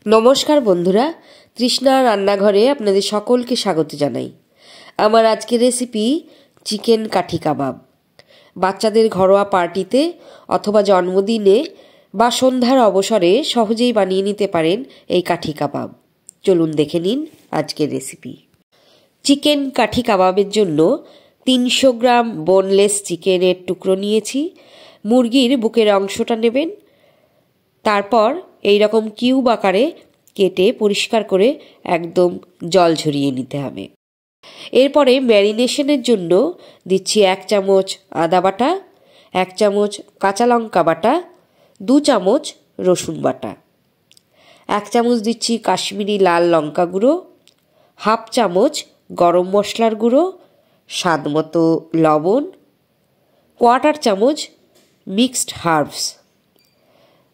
নমস্কার বন্ধুরা, তৃষ্ণা রান্নাঘরে আপনাদের সকলকে স্বাগত জানাই। আমার আজকের রেসিপি চিকেন কাঠি কাবাব। বাচ্চাদের ঘরোয়া পার্টিতে অথবা জন্মদিনে বা সন্ধ্যার অবসরে সহজেই বানিয়ে নিতে পারেন এই কাঠি কাবাব। চলুন দেখে নিন আজকের রেসিপি। চিকেন কাঠি কাবাবের জন্য 300 গ্রাম বোনলেস চিকেনের টুকরো নিয়েছি। মুরগির বুকের অংশটা নেবেন, তারপর এই রকম কিউব আকারে কেটে পরিষ্কার করে একদম জল ঝরিয়ে নিতে হবে। এরপরে ম্যারিনেশনের জন্য দিচ্ছি 1 চামচ আদা বাটা, 1 চামচ কাঁচা লঙ্কা বাটা, 2 চামচ রসুন বাটা, 1 চামচ দিচ্ছি কাশ্মীরি লাল লঙ্কা গুঁড়ো, 1/2 চামচ গরম মশলার গুঁড়ো, স্বাদ মতো লবণ, 1/4 চামচ মিক্সড হার্বস।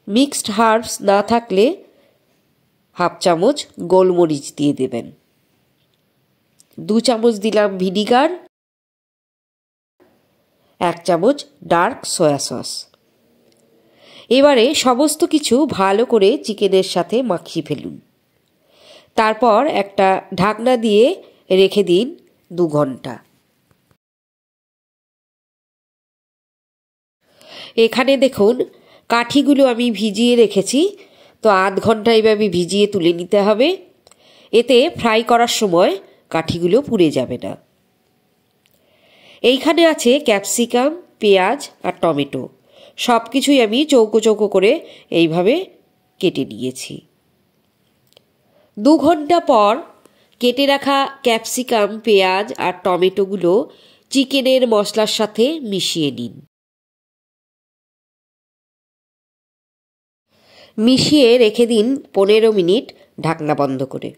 মিক্সড হার্বস না থাকলে 1/2 চামচ গোলমরিচ দিয়ে দেবেন। 2 চামচ দিলাম ভিনিগার, 1 চামচ ডার্ক সয়া সস। এবারে সমস্ত কিছু ভালো করে চিকেনের সাথে মাখিয়ে ফেলুন। তারপর একটা ঢাকনা দিয়ে রেখে দিন 2 ঘন্টা। এখানে দেখুন কাঠিগুলো আমি ভিজিয়ে রেখেছি, তো আধ ঘন্টা এইভাবে ভিজিয়ে তুলে নিতে হবে। এতে ফ্রাই করার সময় কাঠিগুলো পুড়ে যাবে না। এইখানে আছে ক্যাপসিকাম, পেঁয়াজ আর টমেটো। সব কিছুই আমি চৌকো চৌকো করে এইভাবে কেটে নিয়েছি। 2 ঘন্টা পর কেটে রাখা ক্যাপসিকাম, পেঁয়াজ আর টমেটোগুলো চিকেনের মশলার সাথে মিশিয়ে নিন। মিশিয়ে রেখে দিন 15 মিনিট ঢাকনা বন্ধ করে।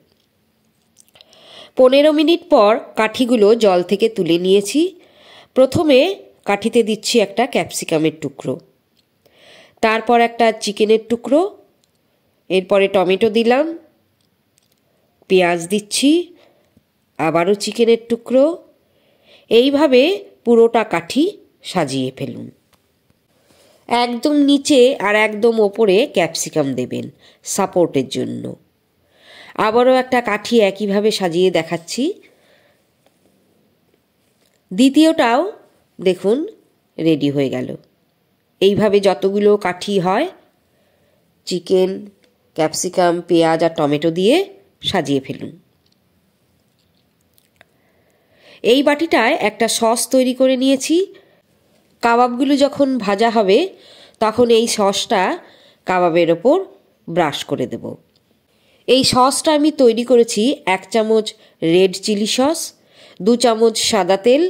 15 মিনিট পর কাঠিগুলো জল থেকে তুলে নিয়েছি। প্রথমে কাঠিতে দিচ্ছি একটা ক্যাপসিকামের টুকরো, তারপর একটা চিকেনের টুকরো, এরপরে টমেটো দিলাম, পেঁয়াজ দিচ্ছি, আবারও চিকেনের টুকরো। এইভাবে পুরোটা কাঠি সাজিয়ে ফেলুন। একদম নিচে আর একদম ওপরে ক্যাপসিকাম দেবেন সাপোর্টের জন্য। আবারও একটা কাঠি একইভাবে সাজিয়ে দেখাচ্ছি। দ্বিতীয়টাও দেখুন রেডি হয়ে গেল। এইভাবে যতগুলো কাঠি হয় চিকেন, ক্যাপসিকাম, পেঁয়াজ আর টমেটো দিয়ে সাজিয়ে ফেলুন। এই বাটিটায় একটা সস তৈরি করে নিয়েছি। কাবাবগুলো যখন ভাজা হবে তখন এই সসটা কাবাবের ওপর ব্রাশ করে দেব। এই সসটা আমি তৈরি করেছি 1 চামচ রেড চিলি সস, 2 চামচ সাদা তেল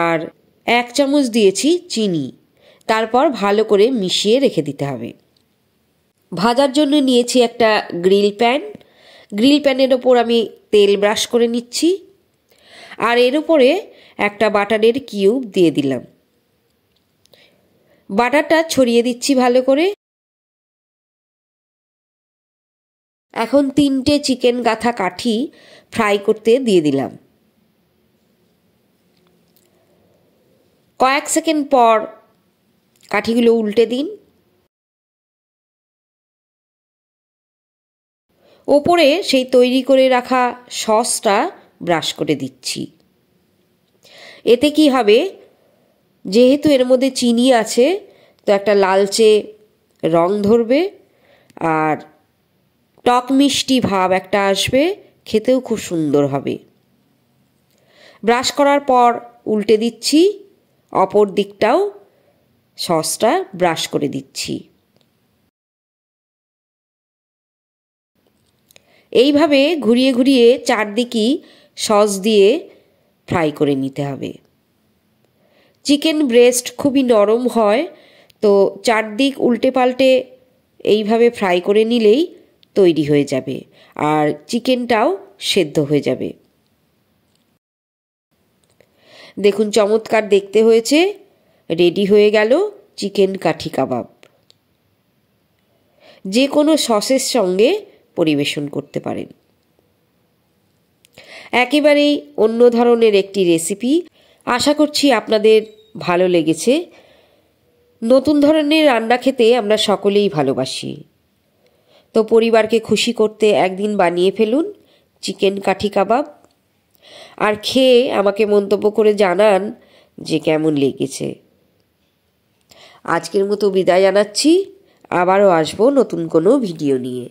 আর 1 চামচ দিয়েছি চিনি। তারপর ভালো করে মিশিয়ে রেখে দিতে হবে। ভাজার জন্য নিয়েছি একটা গ্রিল প্যান। গ্রিল প্যানের ওপর আমি তেল ব্রাশ করে নিচ্ছি আর এর উপরে একটা বাটারের কিউব দিয়ে দিলাম। বাটারটা ছড়িয়ে দিচ্ছি ভালো করে। এখন 3টে চিকেন গাঁথা কাঠি ফ্রাই করতে দিয়ে দিলাম। কয়েক সেকেন্ড পর কাঠিগুলো উল্টে দিন। ওপরে সেই তৈরি করে রাখা সসটা ব্রাশ করে দিচ্ছি। এতে কি হবে, যেহেতু এর মধ্যে চিনি আছে তো একটা লালচে রং ধরবে আর টক মিষ্টি ভাব একটা আসবে, খেতেও খুব সুন্দর হবে। ব্রাশ করার পর উল্টে দিচ্ছি, অপর দিকটাও সসটা ব্রাশ করে দিচ্ছি। এইভাবে ঘুরিয়ে ঘুরিয়ে চারদিকই সস দিয়ে ফ্রাই করে নিতে হবে। চিকেন ব্রেস্ট খুবই নরম হয়, তো চারদিক উল্টে পাল্টে এইভাবে ফ্রাই করে নিলেই তৈরি হয়ে যাবে আর চিকেনটাও সেদ্ধ হয়ে যাবে। দেখুন চমৎকার দেখতে হয়েছে। রেডি হয়ে গেল চিকেন কাঠি কাবাব। যে কোনো সসের সঙ্গে পরিবেশন করতে পারেন। একেবারেই অন্য ধরনের একটি রেসিপি। আশা করছি আপনাদের ভালো লেগেছে। নতুন ধরনের রান্না খেতে আমরা সকলেই ভালোবাসি। তো পরিবারকে খুশি করতে একদিন বানিয়ে ফেলুন চিকেন কাঠি কাবাব, আর খেয়ে আমাকে মন্তব্য করে জানান যে কেমন লেগেছে। আজকের মতো বিদায় জানাচ্ছি, আবারও আসবো নতুন কোনো ভিডিও নিয়ে।